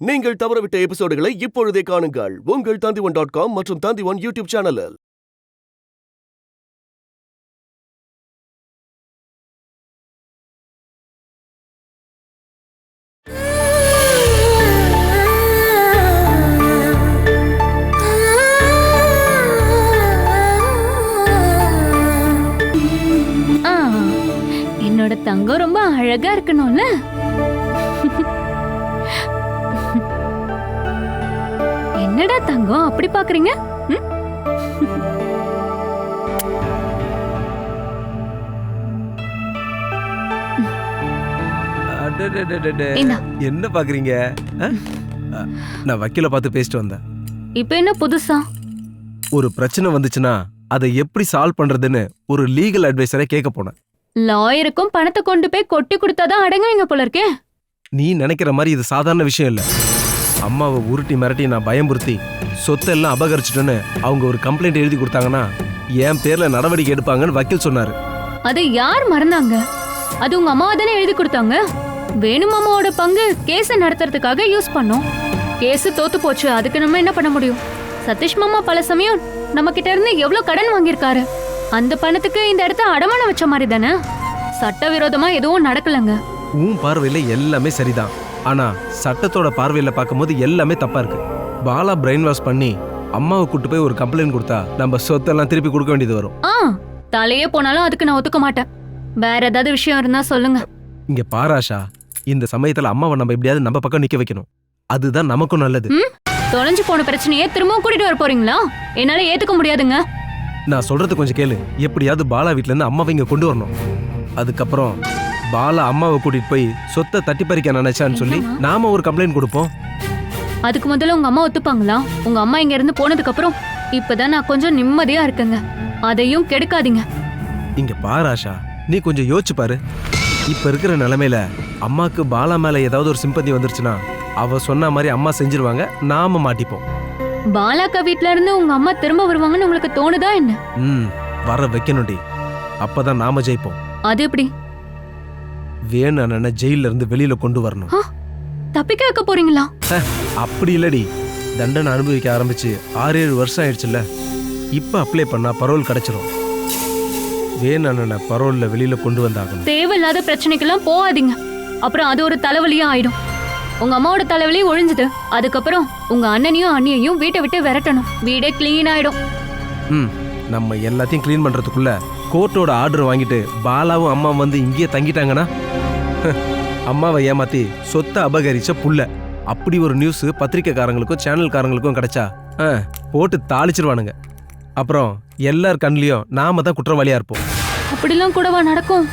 நீங்கள் தவறவிட்ட எபிசோடுகளை இப்பொழுதே காணுங்கள் உங்கள் Tandivan.com மற்றும் Tandivan யூடியூப் சேனலில். என்னோட தங்கம் ரொம்ப அழகா இருக்கணும்ல. என்னடா தங்கம் அப்படி பாக்குறீங்க? என்ன பாக்குறீங்க? நான் வக்கீல பார்த்து பேசிட்டு வந்தேன். இப்ப என்ன புதுசா? ஒரு பிரச்சனை வந்துச்சுன்னா அதை எப்படி சால்வ் பண்றதுன்னு ஒரு லீகல் அட்வைசரை கேட்க போனேன். லாயருக்கும் பணத்தை கொண்டு போய் கொட்டி கொடுத்தாதான் அடங்குவீங்க போல இருக்கே. நீ நினைக்கிற மாதிரி இது சாதாரண விஷயம் இல்ல. அம்மாவை உருட்டி மிரட்டி நான் பயம்புறுத்தி சொத்தெல்லாம் அபகரிச்சிட்டேன்னு அவங்க ஒரு கம்ப்ளைண்ட் எழுதி கொடுத்தாங்கன்னா என் பேர்ல நடவடிக்கை எடுப்பாங்கன்னு வக்கீல் சொன்னாரு. அதை யார் மறந்தாங்க? அது உங்க அம்மாவை தானே எழுதி கொடுத்தாங்க. வேணுமாமாவோட பங்கு கேஸை நடத்துறதுக்காக யூஸ் பண்ணோம். கேஸ் தோத்து போச்சு, அதுக்கு நம்ம என்ன பண்ண முடியும்? சதீஷ் மாமா பல சமயம் நம்ம கிட்ட இருந்து எவ்வளவு கடன் வாங்கியிருக்காரு. அந்த பணத்துக்கு இந்த இடத்த அடமானம் வச்ச மாதிரி தானே. சட்டவிரோதமா எதுவும் நடக்கலங்க. உன் பார்வையில எல்லாமே சரிதான், ஆனா சட்டத்தோட பார்வையில பார்க்கும்போது எல்லாமே தப்பா இருக்கு. பாலா பிரெயின் வாஷ் பண்ணி அம்மாவை கூட்டு போய் ஒரு கம்ப்ளைண்ட் கொடுத்தா நம்ம சொத்தெல்லாம் திருப்பி கொடுக்க வேண்டியது வரும். தலையே போனாலும் அதுக்கு நான் ஒத்துக்க மாட்டேன். வேற ஏதாவது விஷயம் இருந்தா சொல்லுங்க. இங்க பாராஷா, இந்த சமயத்துல அம்மாவை நம்ம எப்படியாவது நம்ம பக்கம் நிக்க வைக்கணும். அதுதான் நமக்கும் நல்லது. தொலைஞ்சு போன பிரச்சனையே திரும்பவும் கூட்டிட்டு வர போறீங்களா? என்னால ஏத்துக்க முடியாதுங்க. நான் சொல்றது கொஞ்சம் கேளு. எப்படியாவது பாலா வீட்ல இருந்து அம்மாவை இங்க கொண்டு வரணும். அதுக்கப்புறம் பாலா அம்மாவை கூட்டிட்டு போய் சொத்தை தட்டி பறிக்க நினைச்சான்னு சொல்லி நாம ஒரு கம்ப்ளைண்ட் கொடுப்போம். அதுக்கு முதல்ல உங்க அம்மா ஒத்துப்பாங்களா? உங்க அம்மா இங்க இருந்து போனதுக்கு அப்புறம் இப்பதான் நான் கொஞ்சம் நிம்மதியா இருக்கேங்க. அதையும் கெடுக்காதீங்க. இங்க பாராஷா, நீ கொஞ்சம் யோசிச்சு பாரு. இப்ப இருக்கிற நிலைமையில அம்மாக்கு பாலா மேல ஏதாவது ஒரு சிம்பதி வந்துருச்சுன்னா அவ சொன்ன மாதிரி அம்மா செஞ்சிருவாங்க, நாம மாட்டிப்போம். பாலாக்கா வீட்ல இருந்து உங்க அம்மா திரும்ப வருவாங்கன்னு உங்களுக்கு தோணுதா என்ன? வர வைக்கணும்டி, அப்பதான் நாம ஜெயிப்போம். அது எப்படி? வேணு அண்ணனை ஜெயில இருந்து வெளியில கொண்டு வரணும். தப்பிக்க வைக்க போறீங்களா? அப்படி இல்லடி, தண்டனை அனுபவிக்க ஆரம்பிச்சு 6-7 வருஷம் ஆயிடுச்சுல்ல. இப்ப அப்ளை பண்ணா பரோல் கிடைச்சிரும். வேணு அண்ணனை பரோல்ல வெளியில கொண்டு வந்தாகணும். தேவையில்லாத பிரச்சனைக்கெல்லாம் போகாதீங்க, அப்புறம் அது ஒரு தலைவலியா ஆயிடும். உங்க அம்மாவோட தலைவலி ஒழிஞ்சுது, அதுக்கப்புறம் உங்க அண்ணனையும் அண்ணியையும் வீட்டை விட்டு விரட்டணும். வீடே கிளீன் ஆயிடும். நம்ம எல்லாத்தையும் கிளீன் பண்றதுக்குள்ள கோர்ட்டோட ஆர்டர் வாங்கிட்டு பாலாவும் அம்மாவும் வந்து இங்கேயே தங்கிட்டாங்கன்னா அம்மாவை ஏமாத்தி சொத்தை அபகரிச்ச புள்ள அப்படி ஒரு நியூஸ் பத்திரிக்கைக்காரங்களுக்கும் சேனல்காரங்களுக்கும் கிடைச்சா போட்டு தாளிச்சிருவானுங்க. அப்புறம் எல்லார் கண்ணிலையும் நாம தான் குற்றவாளியா இருப்போம். அப்படிலாம் கூடவா நடக்கும்?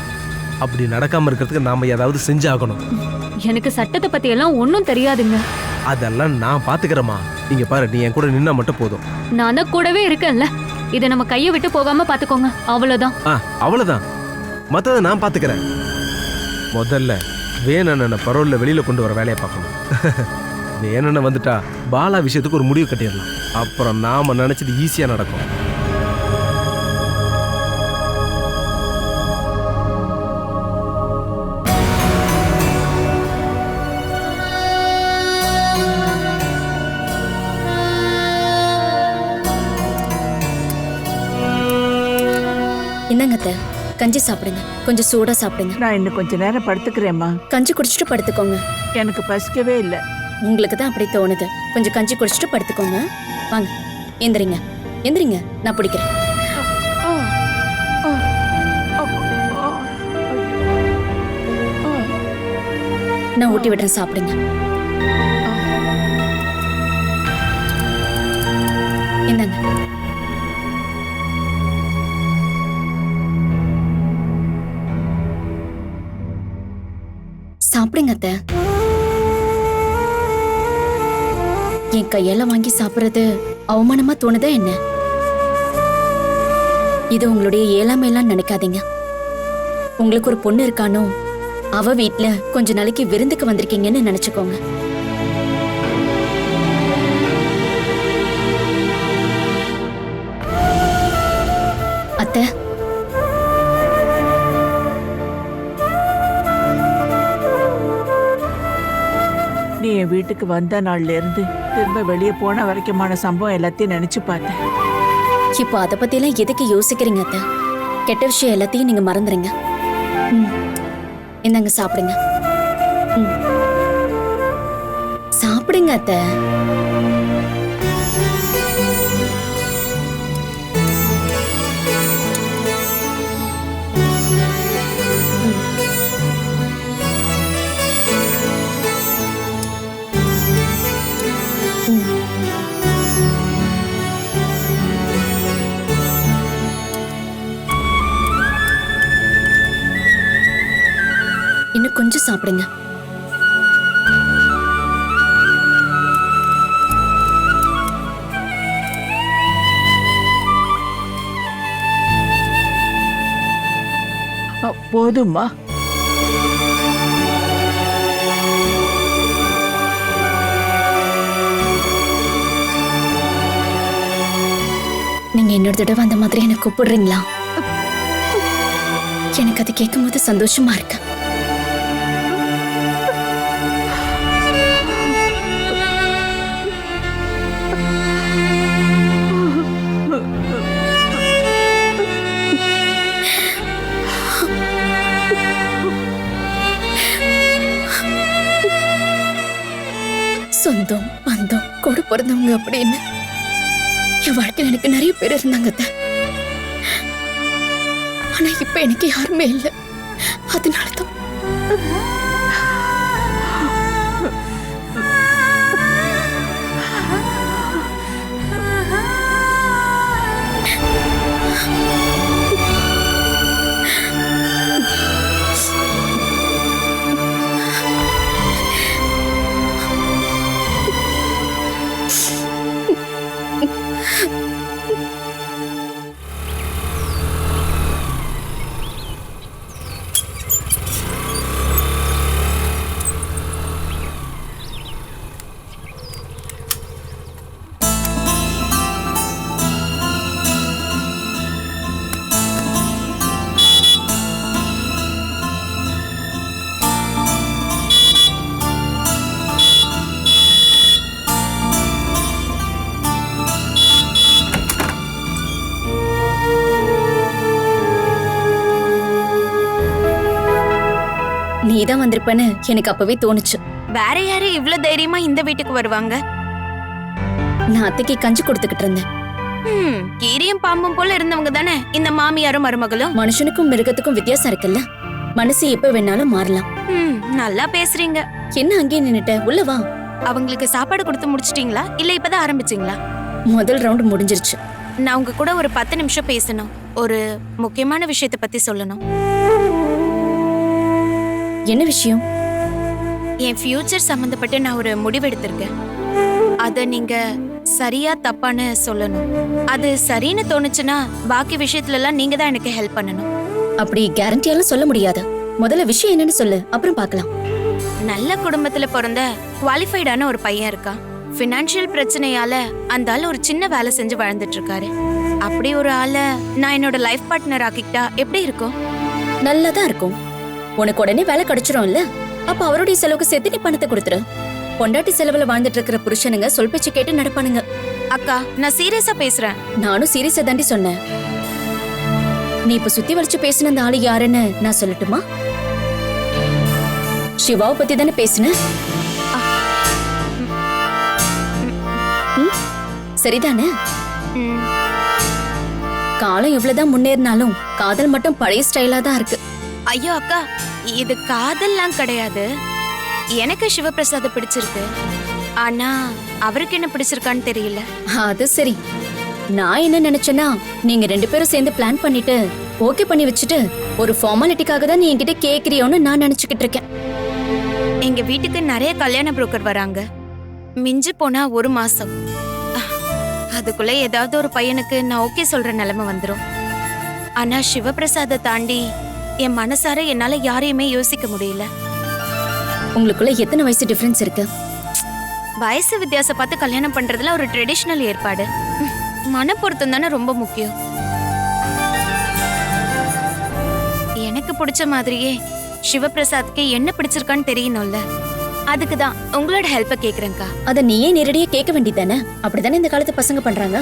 அப்படி நடக்காம இருக்கிறதுக்கு நாம ஏதாவது செஞ்சாகணும். எனக்கு சட்டத்தை பத்தி எல்லாம் ஒன்னும் தெரியாதுங்க. அதெல்லாம் நான் பாத்துக்கிறேமா. இங்க பாரு, நீ என் கூட நின்னா மட்டும் போதும். நான் தான் கூடவே இருக்கேன்ல. இதை நம்ம கையை விட்டு போகாம பாத்துக்கோங்க, அவ்வளவுதான். அவ்வளவுதான், மத்தத நான் பாத்துக்கிறேன். முதல்ல வேணண்ணனை பரோல்ல வெளியில கொண்டு வர வேலையை பார்க்கணும். வேணண்ண வந்துட்டா பாலா விஷயத்துக்கு ஒரு முடிவு கட்டிடலாம். அப்புறம் நாம நினைச்சது ஈஸியா நடக்கும். என்னங்க அத்தை, கஞ்சி சாப்பிடுங்க. கொஞ்சம் சூடா சாப்பிடுங்க. நான் இன்னும் கொஞ்ச நேரம் படுத்துக்கிறேம்மா. கஞ்சி குடிச்சிட்டு படுத்துக்கோங்க. எனக்கு பசிக்கவே இல்லை. உங்களுக்கு தான் அப்படி தோணுது. கொஞ்சம் கஞ்சி குடிச்சிட்டு படுத்துக்கோங்க. வாங்க, எந்திரிங்க எந்திரிங்க, நான் பிடிக்கிறேன். நான் ஊட்டி விடுறேன், சாப்பிடுங்க. என்னங்க, சாப்பிடுங்க அத்தை. என் கையால வாங்கி சாப்பிடுறது அவமானமா தோணுதா என்ன? இது உங்களுடைய ஏழாமையெல்லாம் நினைக்காதீங்க. உங்களுக்கு ஒரு பொண்ணு இருக்கானோ, அவ வீட்ல கொஞ்ச நாளைக்கு விருந்துக்கு வந்திருக்கீங்கன்னு நினைச்சுக்கோங்க. அத்தை, நீ என் வீட்டுக்கு வீட்டுக்கு வந்த நாள்ல இருந்து திரும்ப வெளியே போன வரைக்குமான சம்பவம் எல்லாத்தையும் நினைச்சு பார்த்தேன். இப்போ அதை பத்தியெல்லாம் எதுக்கு யோசிக்கிறீங்க அத்தை? கெட்ட விஷயம் எல்லாத்தையும் நீங்க மறந்துடுங்க. இந்தாங்க சாப்பிடுங்க. சாப்பிடுங்க அத்தை. இன்னும் கொஞ்சம் சாப்பிடுங்க. போதும்மா. நீங்க இன்னொரு தடவை அந்த மாதிரி என்ன கூப்பிடுறீங்களா? எனக்கு அது கேட்கும் போது சந்தோஷமா இருக்கு. சொந்தம் பந்தம் கூட பிறந்தவங்க அப்படின்னு என் வாழ்க்கையில் எனக்கு நிறைய பேர் இருந்தாங்க அத்தை. ஆனா இப்ப எனக்கு யாருமே இல்லை. அதனாலதான் நீதான் வந்திருப்பேன்னு எனக்கு அப்பவே தோணுச்சு. வேற யாரு இவ்ளோ தைரியமா இந்த வீட்டுக்கு வருவாங்க? நான் அத்தைக்கு கஞ்சி கொடுத்துக்கிட்டு இருந்தேன். கீரியும் பாம்பும் போல இருந்தவங்க தானே இந்த மாமியாரும் மருமகளும். மனுஷனுக்கும் மிருகத்துக்கும் வித்தியாசம் இருக்குல்ல. மனசு எப்ப வேணாலும் மாறலாம். நல்லா பேசுறீங்க. என்ன அங்கேயே நின்னுட்ட? உள்ள வா. அவங்களுக்கு சாப்பாடு கொடுத்து முடிச்சிட்டீங்களா இல்ல இப்பதான் ஆரம்பிச்சீங்களா? முதல் ரவுண்ட் முடிஞ்சிருச்சு. நான் உங்க கூட ஒரு 10 நிமிஷம் பேசணும். ஒரு முக்கியமான விஷயத்தை பத்தி சொல்லணும். என்ன விஷயம்? என் ஃபியூச்சர் சம்பந்தப்பட்டு நான் ஒரு முடிவெடுத்திருக்கேன். அத நீங்க சரியா தப்பான்னு சொல்லணும். அது சரின்னு தோணுச்சுன்னா பாக்கி விஷயத்துல எல்லாம் நீங்க தான் எனக்கு ஹெல்ப் பண்ணணும். அப்படி கேரண்டியாலாம் சொல்ல முடியாது. முதல்ல விஷயம் என்னன்னு சொல்லு, அப்புறம் பார்க்கலாம். நல்ல குடும்பத்துல பிறந்த குவாலிஃபைடான ஒரு பையன் இருக்கான். ஃபினான்ஷியல் பிரச்சனையால அந்த ஆள் ஒரு சின்ன வேலை செஞ்சு வாழ்ந்துட்டு இருக்காரு. அப்படி ஒரு ஆளை நான் என்னோட லைஃப் பார்ட்னர் ஆக்கிக்கிட்டா எப்படி இருக்கும்? நல்லதா இருக்கும். உனக்கு உடனே வேலை கிடைச்சிரும் இல்ல? அப்ப அவருடைய செலவுக்கு சேர்த்து நீ பணத்தை கொடுத்துரு. பொண்டாட்டி செலவுல வாழ்ந்துட்டு இருக்கிற புருஷனுங்க சொல் பேச்சு கேட்டு நடப்பானுங்க. அக்கா, நான் சீரியஸா பேசுறேன். நானும் சீரியஸா தாண்டி சொன்னேன். நீ இப்ப சுத்தி வளைச்சு பேசின அந்த ஆளு யாருன்னு நான் சொல்லட்டுமா? சிவாவை பத்தி தானே பேசுன? சரிதானே? காலம் எவ்வளவுதான் முன்னேறினாலும் காதல் மட்டும் பழைய ஸ்டைலா தான் இருக்கு. ஐயோ அக்கா, இது காதல்லாம் கிடையாது. எனக்கு சிவபிரசாத பிடிச்சிருக்கு. ஆனா அவருக்கு என்ன பிடிச்சிருக்கான்னு தெரியல. அது சரி. நான் என்ன நினைச்சேன்னா, நீங்க 2 பேரும் சேர்ந்து பிளான் பண்ணிட்டு ஓகே பண்ணி வச்சுட்டு ஒரு ஃபார்மாலிட்டிக்காக தான் நீ என்கிட்ட கேக்குறியோன்னு நான் நினைச்சுக்கிட்டு இருக்கேன். எங்க வீட்டுக்கு நிறைய கல்யாண புரோக்கர் வராங்க. மிஞ்சி போனா 1 மாசம். அதுக்குள்ள ஏதாவது ஒரு பையனுக்கு நான் ஓகே சொல்ற நிலைமை வந்துரும். ஆனா சிவபிரசாத தாண்டி என் மனசார என்னால யாரையுமே யோசிக்க முடியல. உங்களுக்குள்ள எத்தனை வயசு டிஃபரன்ஸ் இருக்கு? வயசு வித்தியாசம் பார்த்து கல்யாணம் பண்றதுல ஒரு ட்ரெடிஷனல் ஏற்பாடு. மன பொருத்தம் தானே ரொம்ப முக்கியம். எனக்கு பிடிச்ச மாதிரியே சிவபிரசாத்க்கு என்ன பிடிச்சிருக்கான்னு தெரியணும்ல. அதுக்கு தான் உங்களோட ஹெல்ப்பை கேக்குறேன்க்கா. அத நீயே நேரடியா கேட்க வேண்டியதானே? அப்படிதானே இந்த காலத்து பசங்க பண்றாங்க.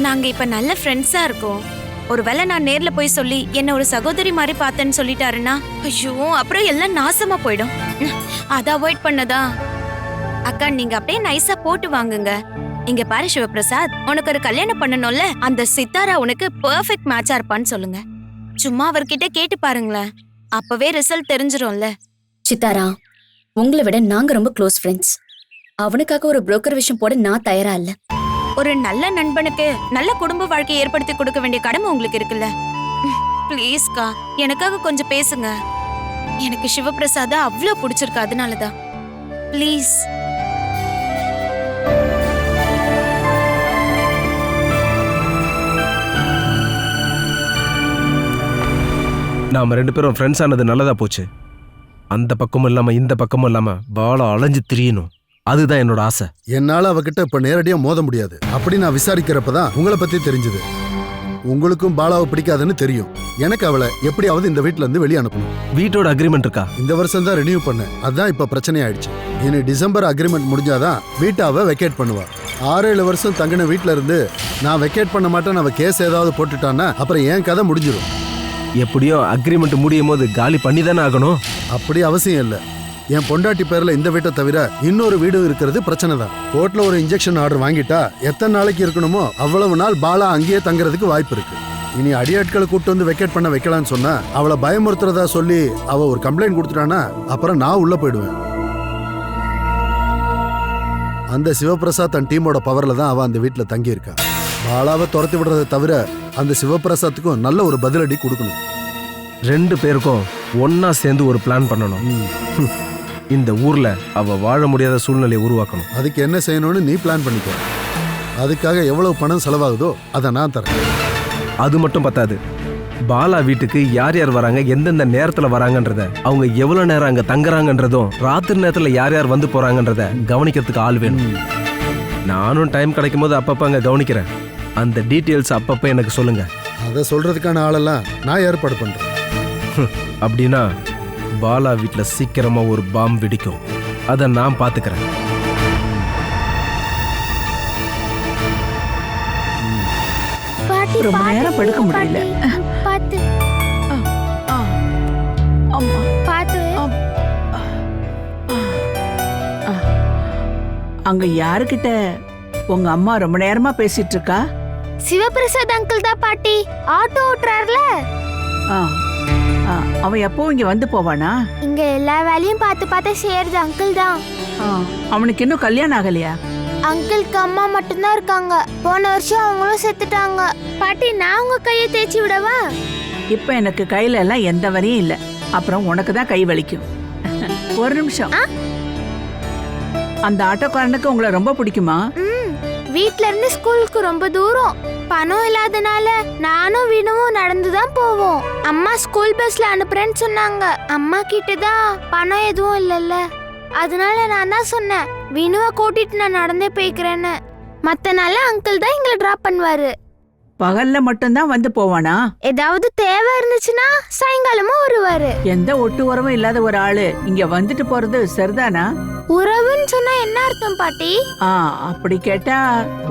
நாங்க இப்ப நல்ல ஃப்ரெண்ட்ஸா இருக்கோம். ஒருவேளை நான் நேர்ல போய் சொல்லி என்ன ஒரு சகோதரி மாதிரி பார்த்தேன்னு சொல்லிட்டாருன்னா, ஐயோ அப்புறம் எல்லாம் நாசமா போயிடும். அத அவாய்ட் பண்ணதா. அக்கா நீங்க அப்படியே நைஸா போட்டு வாங்குங்க. இங்க பாரு சிவபிரசாத், உனக்கு ஒரு கல்யாணம் பண்ணணும்ல, அந்த சித்தாரா உனக்கு பெர்ஃபெக்ட் மேட்சா இருப்பான்னு சொல்லுங்க. சும்மா அவர்கிட்ட கேட்டு பாருங்களேன், அப்பவே ரிசல்ட் தெரிஞ்சிரும்ல. சித்தாரா, உங்களை விட நாங்க ரொம்ப க்ளோஸ் ஃப்ரெண்ட்ஸ். அவனுக்காக ஒரு புரோக்கர் விஷயம் போட நான் தயாரா இல்ல. ஒரு நல்ல நண்பனுக்கு நல்ல குடும்ப வாழ்க்கையை ஏற்படுத்தி கொடுக்க வேண்டிய கடமை உங்களுக்கு இருக்குல்ல. ப்ளீஸ்க்கா எனக்காக கொஞ்சம் பேசுங்க. எனக்கு சிவபிரசாத அவ்வளோ பிடிச்சிருக்கு, அதனாலதான். ப்ளீஸ். நாம 2 பேரும் ஃப்ரெண்ட்ஸ் ஆனது நல்லதா போச்சு. அந்த பக்கமும் இல்லாம இந்த பக்கமும் இல்லாம பாலா அலைஞ்சு திரியணும். அதுதான் என்னோட ஆசை. என்னால அவகிட்ட இப்ப நேரடியா மோத முடியாது. அப்படி நான் விசாரிக்கிறப்பதான் உங்களை பத்தி தெரிஞ்சது. உங்களுக்கும் பாலாவை பிடிக்காதுன்னு தெரியும். எனக்கு அவளை எப்படியாவது இந்த வீட்ல இருந்து வெளியே அனுப்பணும். வீட்டோட அக்ரிமெண்ட் இருக்கா? இந்த வருஷம் தான் ரினியூ பண்ணேன். அதான் இப்ப பிரச்சனை ஆயிடுச்சு. இனி டிசம்பர் அக்ரிமெண்ட் முடிஞ்சாதான் வீட்டை அவ வெக்கேட் பண்ணுவா. 6-7 வருஷம் தங்கின வீட்ல இருந்து நான் வெக்கேட் பண்ண மாட்டேன்னு அவ கேஸ் ஏதாவது போட்டுட்டான்னா அப்புறம் என் கதை முடிஞ்சிடும். எப்படியோ அக்ரிமெண்ட் முடியும் போது காலி பண்ணி தானே ஆகணும். அப்படி அவசியம் இல்லை. என் பொண்டாட்டி பேர்ல இந்த வீட்டை தவிர இன்னொரு வீடு இருக்கிறது பிரச்சனை தான். கோர்ட்ல ஒரு இன்ஜெக்ஷன் ஆர்டர் வாங்கிட்டா எத்தனை நாளைக்கு இருக்கணுமோ அவ்வளவு நாள் பாலா அங்கேயே தங்குறதுக்கு வாய்ப்பு இருக்கு. இனி அடியாட்களை கூட்டு வந்து வெக்கேட் பண்ண வைக்கலான்னு சொன்னா அவளை பயமுறுத்துறதா சொல்லி அவ ஒரு கம்ப்ளைண்ட் கொடுத்துட்டானா அப்புறம் நான் உள்ள போயிடுவேன். அந்த சிவபிரசாத் தன் டீமோட பவர்ல தான் அவ அந்த வீட்டுல தங்கி இருக்கா. பாலாவை துரத்தி விடுறதை தவிர அந்த சிவபிரசாத்துக்கும் நல்ல ஒரு பதிலடி கொடுக்கணும். 2 பேருக்கும் ஒன்னா சேர்ந்து ஒரு பிளான் பண்ணணும். இந்த ஊர்ல அவ வாழ முடியாத சூழ்நிலையை உருவாக்கணும். அதுக்கு என்ன செய்யணும்னு நீ பிளான் பண்ணிக்க. அதுக்காக எவ்வளவு பணம் செலவாகுதோ அதை நான் தரேன். அது மட்டும் பத்தாது. பாலா வீட்டுக்கு யார் யார் வராங்க, எந்தெந்த நேரத்துல வராங்கன்றத, அவங்க எவ்வளவு நேரம் அங்க தங்குறாங்கன்றதும், ராத்திரி நேரத்துல யார் யார் வந்து போறாங்கன்றத கவனிக்கிறதுக்கு ஆள் வேணும். நானும் டைம் கிடைக்கும் போது அப்பப்ப அங்க கவனிக்கிறேன். அந்த டீட்டெயில்ஸ் அப்பப்ப எனக்கு சொல்லுங்க. அதை சொல்றதுக்கான ஆளெல்லாம் நான் ஏற்பாடு பண்றேன். அப்படின்னா பாலா வீட்டுல சீக்கிரமா ஒரு பாம் வெடிக்கும். அதை நான் பாத்துக்கிறேன். ரொம்ப நேரம் படுக்க முடியல. அம்மா. அங்க யாருக்கிட்ட உங்க அம்மா ரொம்ப நேரமா பேசிட்டு இருக்கா? சிவபிரசாத் அங்கிள் தான் பாட்டி, ஆட்டோ ஓட்டுறாருல. அவன் எப்பவும் இங்க வந்து போவானா? இங்க எல்லா வேலையும் பார்த்து செய்யறது அங்கிள் தான். அவனுக்கு இன்னும் கல்யாணம் ஆகலையா? அங்கிளுக்கு அம்மா மட்டும்தான் இருக்காங்க. போன வருஷம் அவங்களும் செத்துட்டாங்க. பாட்டி நான் உங்க கையை தேய்ச்சி விடவா? இப்ப எனக்கு கையில எல்லாம் எந்த வரையும் இல்ல. அப்புறம் உனக்கு தான் கை வலிக்கும். ஒரு நிமிஷம். அந்த ஆட்டோக்காரனுக்கு உங்களை ரொம்ப பிடிக்குமா? வீட்ல இருந்து ஸ்கூலுக்கு ரொம்ப தூரம். பணம் இல்லாதனால நானும் வினுவும் நடந்துதான் போவோம். அம்மா ஸ்கூல் பஸ்ல அனுப்புறேன்னு சொன்னாங்க. அம்மா கிட்டதான் பணம் எதுவும் இல்லல்ல. அதனால நான் தான் சொன்னேன், வினுவை கூட்டிட்டு நான் நடந்தே போய்க்கிறேன்னு. மத்த நாள் அங்கிள் தான் எங்களை டிராப் பண்ணுவாரு. பகல்ல மட்டும்தான் வந்து போவானா? ஏதாவது தேவை இருந்துச்சுன்னா சாயங்காலமும் வருவாரு. எந்த ஒட்டு உறவும் இல்லாத ஒரு ஆளு இங்க வந்துட்டு போறது சரிதானா? உறவுன்னு சொன்னா என்ன அர்த்தம் பாட்டி? அப்படி கேட்டா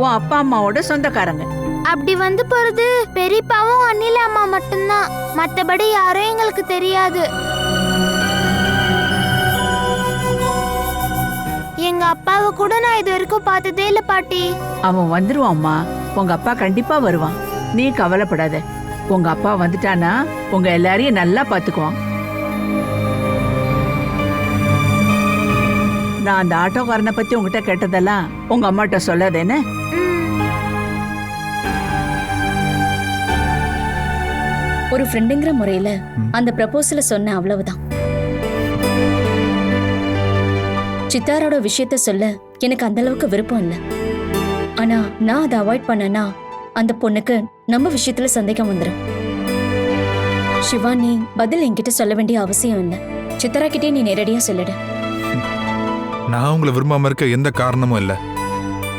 உன் அப்பா அம்மாவோட சொந்தக்காரங்க. அப்படி வந்து போறது பெரியப்பாவும் அண்ணில அம்மா மட்டும்தான். மத்தபடி யாரும் எங்களுக்கு தெரியாது. எங்க அப்பாவை கூட நான் இது வரைக்கும் பார்த்ததே இல்ல பாட்டி. அவன் வந்துருவான்மா. உங்க அப்பா கண்டிப்பா வருவான். நீ கவலைப்படாத. உங்க அப்பா வந்துட்டானா உங்க எல்லாரையும் நல்லா பாத்துக்குவான். நான் அந்த ஆட்டோக்காரனை பத்தி உங்ககிட்ட கேட்டதெல்லாம் உங்க அம்மாட்ட சொல்லாதேன்னு. ஒரு ஃப்ரெண்டுங்கிற முறையில அந்த ப்ரப்போசல சொன்ன அவ்வளவுதான். சித்தாரோட விஷயத்த சொல்ல எனக்கு அந்த அளவுக்கு விருப்பம் இல்லை. ஆனா நான் அதை அவாய்ட் பண்ணனா அந்த பொண்ணுக்கு நம்ம விஷயத்துல சந்தேகம் வந்துடும். சிவா, நீ பதில் என்கிட்ட சொல்ல வேண்டிய அவசியம் இல்லை. சித்தாரா கிட்டே நீ நேரடியா சொல்லிடு. நான் உங்களை விரும்பாம இருக்க எந்த காரணமும் இல்லை.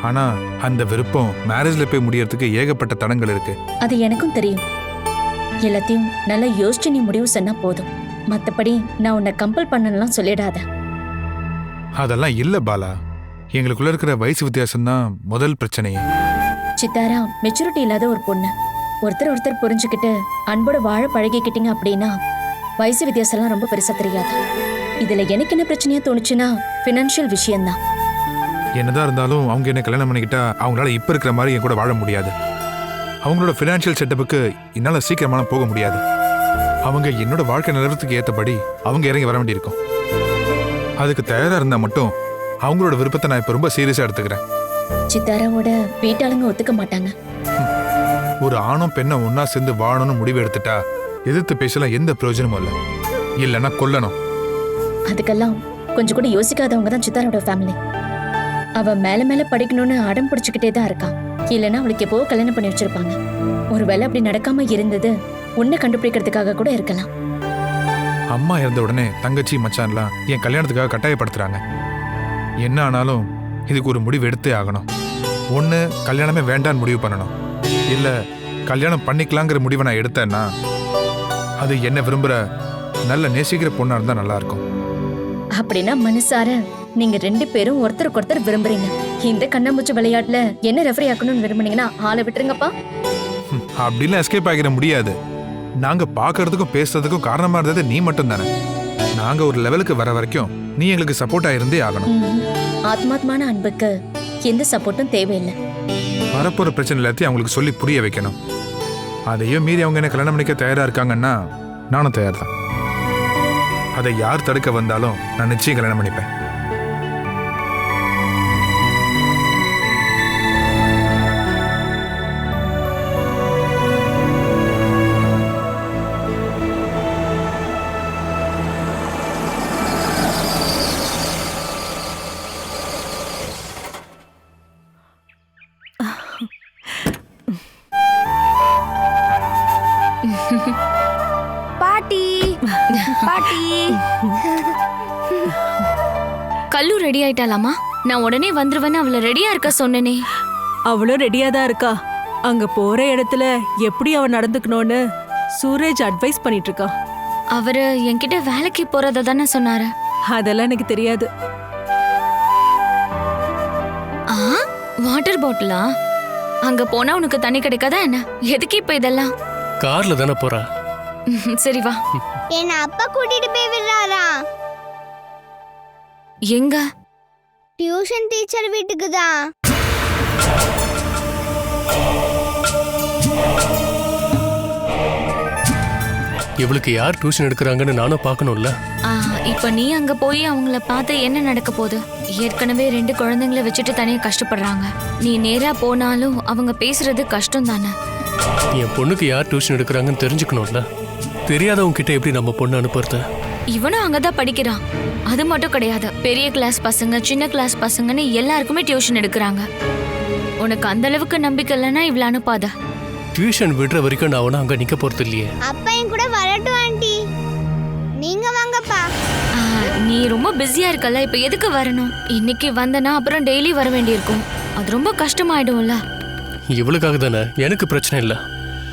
ஆனா அந்த விருப்பம் மேரேஜ்ல போய் முடியறதுக்கு ஏகப்பட்ட தடங்கள் இருக்கு. அது எனக்கும் தெரியும். எல்லாத்தையும் நல்லா யோசிச்சு நீ முடிவு சொன்னா போதும். மத்தபடி நான் உன்னை கம்பல் பண்ணலாம் சொல்லிடாத. அதெல்லாம் இல்ல பாலா. எங்களுக்குள்ள இருக்கிற வயசு வித்தியாசம் தான் முதல் பிரச்சனையே. சித்தாரா மெச்சூரிட்டி இல்லாத ஒரு பொண்ணு. ஒருத்தர் புரிஞ்சுக்கிட்டு அன்போட வாழ பழகிக்கிட்டீங்க அப்படின்னா வயசு வித்தியாசம்லாம் ரொம்ப பெருசா தெரியாது. இதுல எனக்கு என்ன பிரச்சனையா தோணுச்சுன்னா ஃபினான்ஷியல் விஷயம்தான். என்னதான் இருந்தாலும் அவங்க என்ன கல்யாணம் பண்ணிக்கிட்டா அவங்களால இப்ப இருக்கிற மாதிரி என் கூட வாழ முடியாது. அவங்களோட ஃபினான்ஷியல் செட்டப்புக்கு என்னால சீக்கிரமான போக முடியாது. அவங்க என்னோட வாழ்க்கை நிலவரத்துக்கு ஏற்றபடி அவங்க இறங்கி வர வேண்டியிருக்கும். அதுக்கு தயாரா இருந்தா மட்டும் அவங்களோட விருப்பத்தை நான் இப்ப ரொம்ப சீரியஸா எடுத்துக்கிறேன். சித்தாராவோட வீட்டாளுங்க ஒத்துக்க மாட்டாங்க. ஒரு ஆணும் பெண்ணும் ஒன்னா சேர்ந்து வாழணும்னு முடிவு எடுத்துட்டா எதிர்த்து பேசலாம் எந்த பிரயோஜனமும் இல்லை. இல்லைன்னா கொல்லணும். அதுக்கெல்லாம் கொஞ்சம் கூட யோசிக்காதவங்க தான் சித்தாரோட ஃபேமிலி. அவ மேல மேல படிக்கணும்னு அடம் பிடிச்சுக்கிட்டே தான் இருக்கா. இல்லைன்னா அவளுக்கு எப்போ கல்யாணம் பண்ணி வச்சிருப்பாங்க. ஒருவேளை அப்படி நடக்காம இருந்தது உன்னை கண்டுபிடிக்கிறதுக்காக கூட இருக்கலாம். அம்மா இறந்த உடனே தங்கச்சி மச்சான்லாம் என் கல்யாணத்துக்காக கட்டாயப்படுத்துறாங்க. என்ன ஆனாலும் இதுக்கு ஒரு முடிவு எடுத்தே ஆகணும். ஒன்று கல்யாணமே வேண்டான்னு முடிவு பண்ணணும். இல்லை கல்யாணம் பண்ணிக்கலாங்கிற முடிவை நான் எடுத்தேன்னா அது என்ன விரும்புகிற நல்ல நேசிக்கிற பொண்ணாக இருந்தால் நல்லா இருக்கும். அப்படின்னா மனசார நீங்க 2 பேரும் ஒருத்தருக்கு விரும்புறீங்க. இந்த கண்ணாமூச்சி விளையாட்டுல என்ன ரெஃபரி ஆக்கணும்னு விரும்புனீங்கன்னா ஆளை விட்டுருங்கப்பா. அப்படிலாம் எஸ்கேப் ஆகிட முடியாது. நாங்க பார்க்கறதுக்கும் பேசுறதுக்கும் காரணமா இருந்தது நீ மட்டும் தானே. நாங்க ஒரு லெவலுக்கு வர வரைக்கும் நீ எங்களுக்கு சப்போர்ட்டா இருந்தே ஆகணும். ஆத்மாத்மான அன்புக்கு எந்த சப்போர்ட்டும் தேவையில்லை. வரப்போற பிரச்சனை எல்லாத்தையும் அவங்களுக்கு சொல்லி புரிய வைக்கணும். அதையும் மீறி அவங்க என்ன கல்யாணம் பண்ணிக்க தயாரா இருக்காங்கன்னா நானும் தயார் தான். அதை யார் தடுக்க வந்தாலும் நான் நிச்சயம் கல்யாணம் பண்ணிப்பேன். பாட்டி பாட்டி கல்லு ரெடி ஆயிட்டாலாமா? நான் உடனே வந்துருவேன்னு அவளை ரெடியா இருக்க சொன்னனே. அவளும் ரெடியா தான் இருக்கா. அங்க போற இடத்துல எப்படி அவ நடந்துக்கணும்னு சூரஜ் அட்வைஸ் பண்ணிட்டு இருக்கா. அவரு என்கிட்ட வேலைக்கு போறத தானே சொன்னாரு. அதெல்லாம் எனக்கு தெரியாது. வாட்டர் பாட்டிலா? அங்க போனா உனக்கு தண்ணி கிடைக்காதா என்ன? எதுக்கு இப்ப இதெல்லாம்? கார்ல தானே போறா. சரி வா. என்ன அப்பா கூட்டிட்டு போய் விடுறாரா? எங்க? டியூஷன் டீச்சர் வீட்டுக்கு தான். இவளுக்கு யார் டியூஷன் எடுக்கிறாங்கன்னு நானும் பார்க்கணும்ல. இப்ப நீ அங்க போய் அவங்கள பார்த்து என்ன நடக்க போகுது? ஏற்கனவே 2 குழந்தைங்களை வச்சுட்டு தனியா கஷ்டப்படுறாங்க. நீ நேரா போனாலும் அவங்க பேசுறது கஷ்டம் தானே. என் பொண்ணுக்கு யார் டியூஷன் எடுக்கிறாங்கன்னு தெரிஞ்சுக்கணும்ல. தெரியாதவங்க கிட்ட எப்படி நம்ம பொண்ணு அனுப்புறது? இவனும் அங்கதான் படிக்கிறான். அது மட்டும் கிடையாது, பெரிய கிளாஸ் பசங்க சின்ன கிளாஸ் பசங்கன்னு எல்லாருக்குமே டியூஷன் எடுக்கிறாங்க. உனக்கு அந்த அளவுக்கு நம்பிக்கை இல்லைன்னா இவ்வளவு அனுப்பாத. டியூஷன் விடுற வரைக்கும் நான் அவனை அங்க நிக்க போறது இல்லையே. அப்பா என் கூட வரட்டும் ஆண்டி. நீங்க வாங்கப்பா. நீ ரொம்ப பிஸியா இருக்கல, இப்ப எதுக்கு வரணும்? இன்னைக்கு வந்தனா அப்புறம் டெய்லி வர வேண்டியிருக்கும். அது ரொம்ப கஷ்டமாயிடும்ல. இவளுக்காக தானே, எனக்கு பிரச்சனை இல்லை.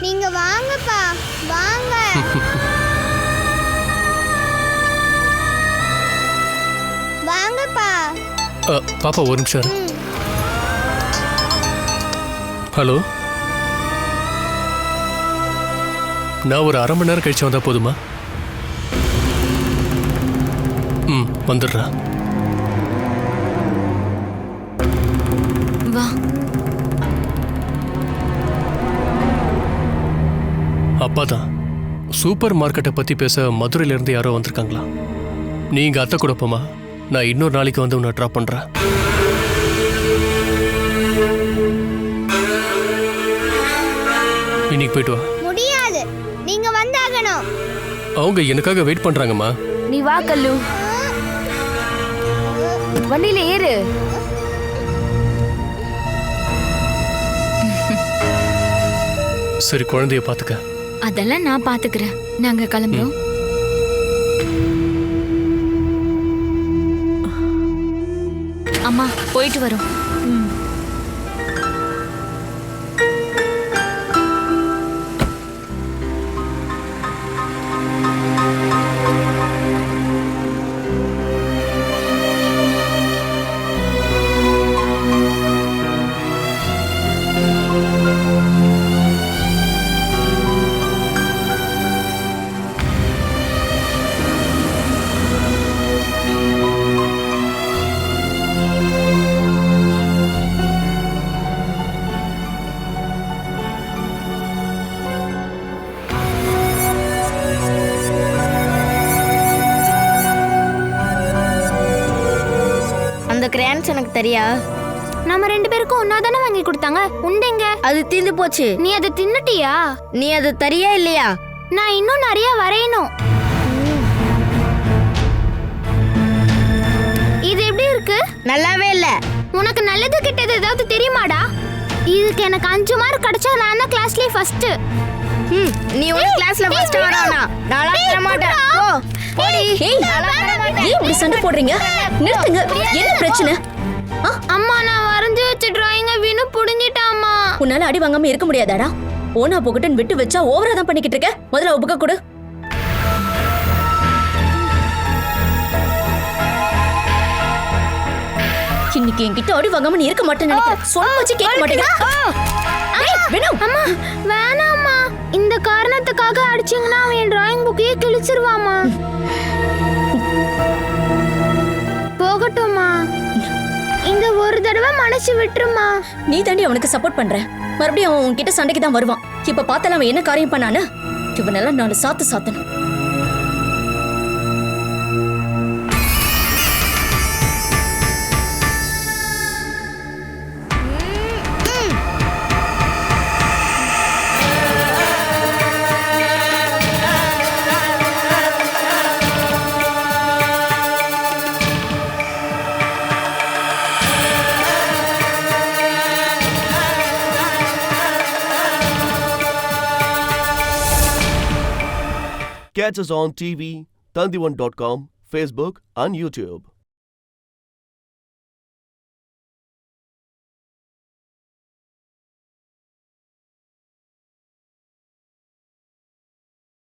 நீங்க வாங்கப்பா வாங்க. வாங்கப்பா. பாப்பா ஒரு நிமிஷம் இரு. ஹலோ, நான் ஒரு 1/2 மணி நேரம் கழிச்சு வந்தா போதுமா? வந்துடுறேன். வா. அப்பா தான் சூப்பர் மார்க்கெட்டை பத்தி பேச மதுரையில இருந்து யாரோ வந்திருக்காங்களா? நீங்க அத்தை கூட போமா? நான் இன்னொரு நாளைக்கு வந்து உன்னை ட்ராப் பண்றேன். இன்னைக்கு போயிட்டு வா. முடியாது, நீங்க வந்தாகணும். அவங்க எனக்காக வெயிட் பண்றாங்கம்மா. நீ வா கல்லு, வண்டியில ஏறு. சரி, குழந்தைய பாத்துக்க. அதெல்லாம் நான் பாத்துக்கிறேன். நாங்க கிளம்புறோம். அம்மா போயிட்டு வரோம். டான்ஸ் எனக்கு தெரியா? நம்ம 2 பேருக்கும் ஒன்னா தானே வாங்கி கொடுத்தாங்க. உண்டெங்க? அது தீந்து போச்சு. நீ அதை தின்னுட்டியா? நீ அது தரியா இல்லையா? நான் இன்னும் நிறைய வரையணும். இது எப்படி இருக்கு? நல்லாவே இல்ல. உனக்கு நல்லது கெட்டது ஏதாவது தெரியுமாடா? இதுக்கு எனக்கு 5 மார்க் கிடைச்சா நான் தான் கிளாஸ்லயே ஃபர்ஸ்ட். நீ ஒரு கிளாஸ்ல ஃபர்ஸ்ட் வரணும். நான் வர மாட்டேன். போ. போடி. நான் வர மாட்டேன். ஏன் இப்படி சண்டை போடுறீங்க? நிறுத்துங்க. என்ன பிரச்சனை? அம்மா நான் வரைஞ்சு வச்ச டிராயிங்க வினு புடுங்கிட்டாமா. உன்னால அடி வாங்காம இருக்க முடியாதாடா? ஓனா போகட்டும் விட்டு வச்சா ஓவரா தான் பண்ணிக்கிட்டு இருக்க. முதல்ல புக்க கொடு. இன்னைக்கு என்கிட்ட அடி வாங்காம நீ இருக்க மாட்டேன்னு நினைக்கிறேன். சொன்ன வச்சு கேட்க மாட்டேங்க. வினு அம்மா வேணாம்மா. இந்த காரணத்துக்காக அடிச்சீங்கன்னா அவன் டிராயிங் புக்கையே கிழிச்சிருவாமா. போகட்டும்மா. இந்த ஒரு தடவை மனசு விட்டுருமா. நீ தாண்டி அவனுக்கு சப்போர்ட் பண்ற. மறுபடியும் அவன் உன்கிட்ட சண்டைக்கு தான் வருவான். இப்ப பார்த்தாலும் அவன் என்ன காரியம் பண்ணானு இவனெல்லாம் 4 சாத்து சாத்தணும். Catch us on TV, Tandivan.com, Facebook and YouTube.